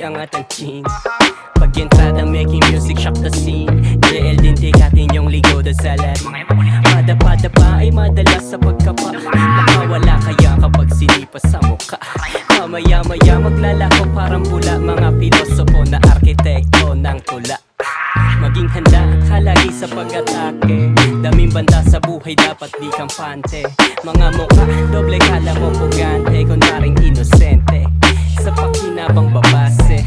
angat ang ching. Pag-entrada making music shock the scene. JL din tikatin yung ligo doon sa larin. Madapa ay madalas sa pagkapa. Nakawala kaya kapag sinipa sa mukha. Mamaya maglalako parang pula. Mga pilosopo na arkitekto ng tula. Maging handa ka lagi sa pag-atake. Daming banda sa buhay dapat di kampante. Mga mukha, doble kala mo pugante. Kunwaring inosente sa pakinabang babase.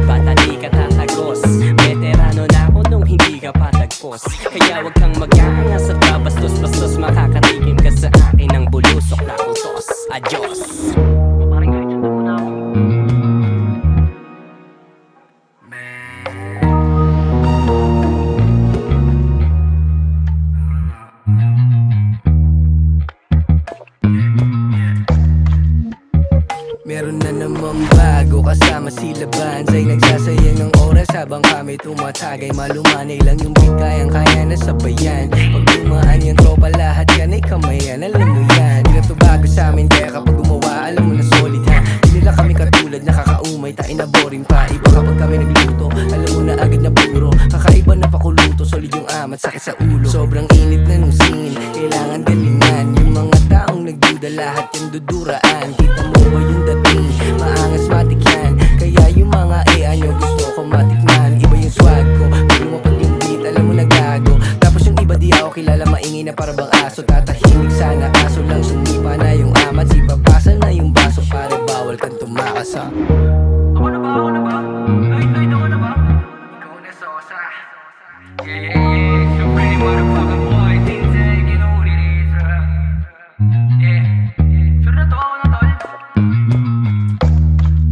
Bata di ka tatagos. Veterano na ako nung hindi ka patagpos. Kaya wag kang mag-aangas at babastos-bastos. Makakatikim ka sa akin ng bulusok na utos. Adios. Meron na namang bago kasama sila Bands ay nagsasayang ng oras habang kami tumatagay. Malumanay lang yung beat, kayang-kaya na sabayan. Pag dumaan yung tropa lahat yan ay kamayan. Alam mo yan, di na to bago sa amin. Kaya kapag gumawa alam mo na solid ha. Di nila kami katulad, nakakaumay, tayo na boring pa. Iba kapag kami nagluto, alam mo na agad na puro. Kakaiba na pakuluto, solid yung amat, sakit sa ulo. Sobrang init na nung scene, kailangan galingan. Yung mga taong nagduda lahat yung duduraan. Kita mo ba yung dating, maangas matik yan. Kaya yung mga nyo gusto ko matikman. Iba yung swag ko, pag lumapag yung beat alam mo na gago. Tapos yung iba di ako kilala, maingay na parabang aso. Tatahimik sana kaso lang sumipa na yung amat. Sipapasa na yung baso, pare bawal kang tumakas ha. Ako na ba? Ay, ako na ba? Ikaw na sosa. Yeah, so pretty motherfucking boy. Things ain't you know what it is, yeah. Sure na to, ako na tol.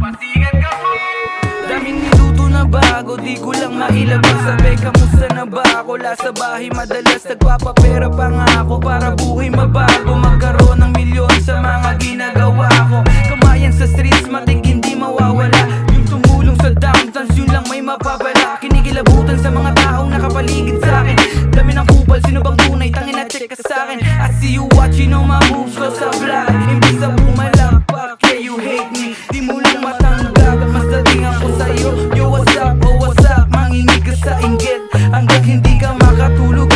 Pasigan ka mo. Daming niluto na bago, di ko lang mailabas. Sabi kamusta na ba ako? Lasa bahay madalas nagpapapera pa nga ako. Para buhay mabago, magkaroon ng milyon sa mga ginagawa ko. Kamayan sa streets, matig hindi mawawala. Yung tumulong sa downtowns, yun lang may mapapala. Kinikilabutan sa mga taong nakapaligid sa akin. Dami ng kupal, sino bang tunay? Tangin na check ka sa akin. I see you watching all my moves ko sa vlog. Imbis na bumalakpak, yeah you hate me. Di mo lang matanggap, mas dating ako sa'yo. Yo what's up, oh what's up, manginig ka sa inggit. Hanggang hindi ka makatulog